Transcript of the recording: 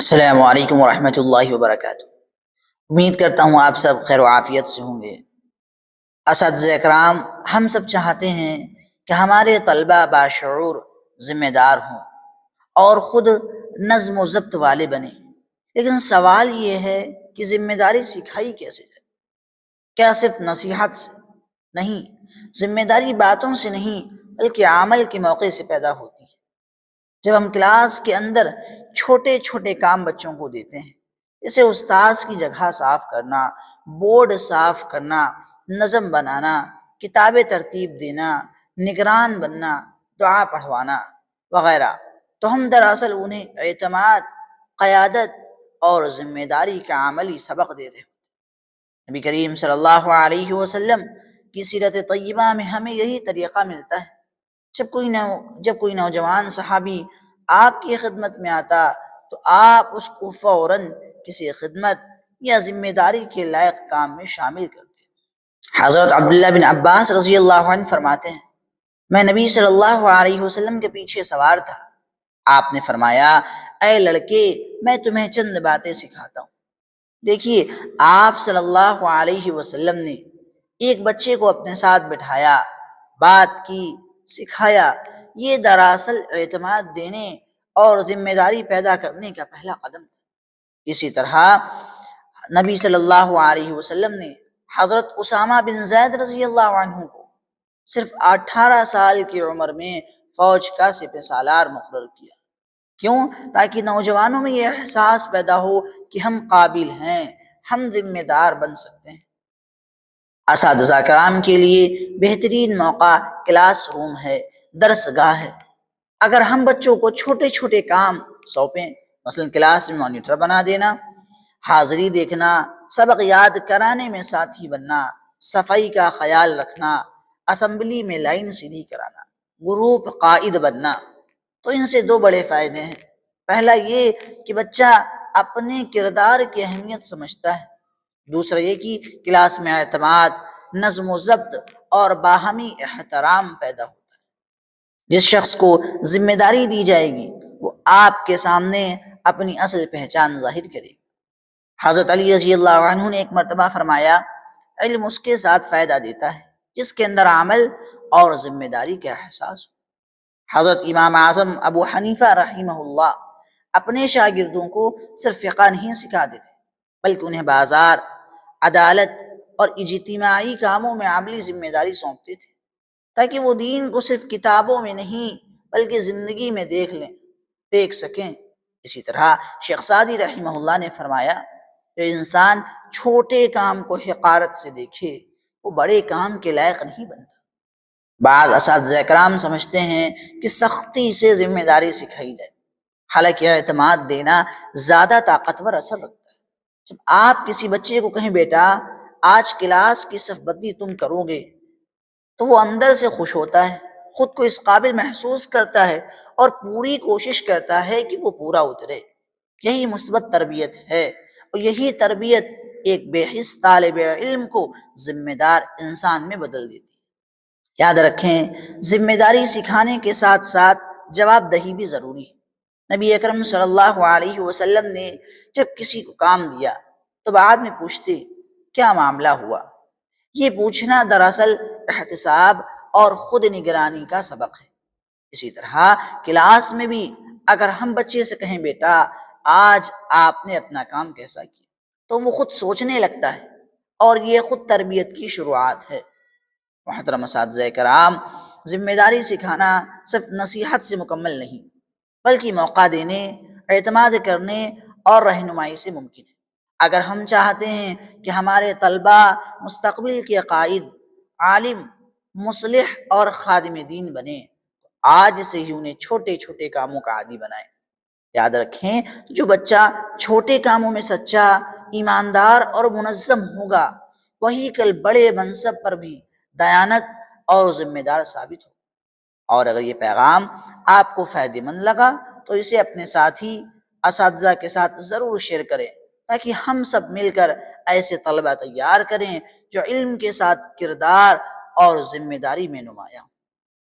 السلام علیکم ورحمۃ اللہ وبرکاتہ۔ امید کرتا ہوں آپ سب خیر و عافیت سے ہوں گے۔ اساتذہ اکرام، ہم سب چاہتے ہیں کہ ہمارے طلبہ باشعور، ذمہ دار ہوں اور خود نظم و ضبط والے بنیں، لیکن سوال یہ ہے کہ ذمہ داری سکھائی کیسے جائے؟ کیا صرف نصیحت سے؟ نہیں، ذمہ داری باتوں سے نہیں بلکہ عمل کے موقع سے پیدا ہوتی ہے۔ جب ہم کلاس کے اندر چھوٹے چھوٹے کام بچوں کو دیتے ہیں، جیسے استاذ کی جگہ صاف کرنا، بورڈ صاف کرنا، نظم بنانا، کتابیں ترتیب دینا، نگران بننا، دعا پڑھوانا وغیرہ، تو ہم دراصل انہیں اعتماد، قیادت اور ذمہ داری کا عملی سبق دے رہے ہیں۔ نبی کریم صلی اللہ علیہ وسلم کی سیرت طیبہ میں ہمیں یہی طریقہ ملتا ہے۔ جب کوئی نوجوان صحابی آپ کی خدمت میں آتا تو آپ اس کو فوراً کسی خدمت یا ذمہ داری کے لائق کام میں شامل کرتے۔ حضرت عبداللہ بن عباس رضی اللہ عنہ فرماتے ہیں، میں نبی صلی اللہ علیہ وسلم کے پیچھے سوار تھا۔ آپ نے فرمایا، اے لڑکے، میں تمہیں چند باتیں سکھاتا ہوں۔ دیکھیے، آپ صلی اللہ علیہ وسلم نے ایک بچے کو اپنے ساتھ بٹھایا، بات کی، سکھایا۔ یہ دراصل اعتماد دینے اور ذمہ داری پیدا کرنے کا پہلا قدم تھا۔ اسی طرح نبی صلی اللہ علیہ وسلم نے حضرت اسامہ بن زید رضی اللہ عنہ کو صرف 18 سال کی عمر میں فوج کا سپہ سالار مقرر کیا۔ کیوں؟ تاکہ نوجوانوں میں یہ احساس پیدا ہو کہ ہم قابل ہیں، ہم ذمہ دار بن سکتے ہیں۔ اساتذہ کرام کے لیے بہترین موقع کلاس روم ہے، درس گاہ ہے۔ اگر ہم بچوں کو چھوٹے چھوٹے کام سونپیں، مثلا کلاس میں مانیٹر بنا دینا، حاضری دیکھنا، سبق یاد کرانے میں ساتھی بننا، صفائی کا خیال رکھنا، اسمبلی میں لائن سیدھی کرانا، گروپ قائد بننا، تو ان سے دو بڑے فائدے ہیں۔ پہلا یہ کہ بچہ اپنے کردار کی اہمیت سمجھتا ہے۔ دوسرا یہ کہ کلاس میں اعتماد، نظم و ضبط اور باہمی احترام پیدا ہوتا ہے۔ جس شخص کو ذمہ داری دی جائے گی وہ آپ کے سامنے اپنی اصل پہچان ظاہر کرے گی۔ حضرت علی رضی اللہ عنہ نے ایک مرتبہ فرمایا، علم اس کے ساتھ فائدہ دیتا ہے جس کے اندر عمل اور ذمہ داری کا احساس ہو۔ حضرت امام اعظم ابو حنیفہ رحمہ اللہ اپنے شاگردوں کو صرف فقہ نہیں سکھاتے تھے، بلکہ انہیں بازار، عدالت اور اجتماعی کاموں میں عملی ذمہ داری سونپتے تھے، تاکہ وہ دین کو صرف کتابوں میں نہیں بلکہ زندگی میں دیکھ سکیں۔ اسی طرح شیخ سعدی رحمہ اللہ نے فرمایا، جو انسان چھوٹے کام کو حقارت سے دیکھے وہ بڑے کام کے لائق نہیں بنتا۔ بعض اساتذہ کرام سمجھتے ہیں کہ سختی سے ذمہ داری سکھائی جائے، حالانکہ اعتماد دینا زیادہ طاقتور اثر رکھتا ہے۔ جب آپ کسی بچے کو کہیں، بیٹا آج کلاس کی صف بندی تم کرو گے، تو وہ اندر سے خوش ہوتا ہے، خود کو اس قابل محسوس کرتا ہے اور پوری کوشش کرتا ہے کہ وہ پورا اترے۔ یہی مثبت تربیت ہے، اور یہی تربیت ایک بے حس طالب علم کو ذمہ دار انسان میں بدل دیتی ہے۔ یاد رکھیں، ذمہ داری سکھانے کے ساتھ ساتھ جواب دہی بھی ضروری ہے۔ نبی اکرم صلی اللہ علیہ وسلم نے جب کسی کو کام دیا تو بعد میں پوچھتے کیا معاملہ ہوا۔ یہ پوچھنا دراصل احتساب اور خود نگرانی کا سبق ہے۔ اسی طرح کلاس میں بھی اگر ہم بچے سے کہیں، بیٹا آج آپ نے اپنا کام کیسا کیا، تو وہ خود سوچنے لگتا ہے، اور یہ خود تربیت کی شروعات ہے۔ محترم اساتذہ کرام، ذمہ داری سکھانا صرف نصیحت سے مکمل نہیں بلکہ موقع دینے، اعتماد کرنے اور رہنمائی سے ممکن ہے۔ اگر ہم چاہتے ہیں کہ ہمارے طلبہ مستقبل کے قائد، عالم، مصلح اور خادم دین بنیں، تو آج سے ہی انہیں چھوٹے چھوٹے کاموں کا عادی بنائیں۔ یاد رکھیں، جو بچہ چھوٹے کاموں میں سچا، ایماندار اور منظم ہوگا، وہی کل بڑے منصب پر بھی دیانت اور ذمہ دار ثابت ہو۔ اور اگر یہ پیغام آپ کو فائدہ مند لگا تو اسے اپنے ساتھی اساتذہ کے ساتھ ضرور شیئر کریں، تاکہ ہم سب مل کر ایسے طلبہ تیار کریں جو علم کے ساتھ کردار اور ذمہ داری میں نمایاں ہوں۔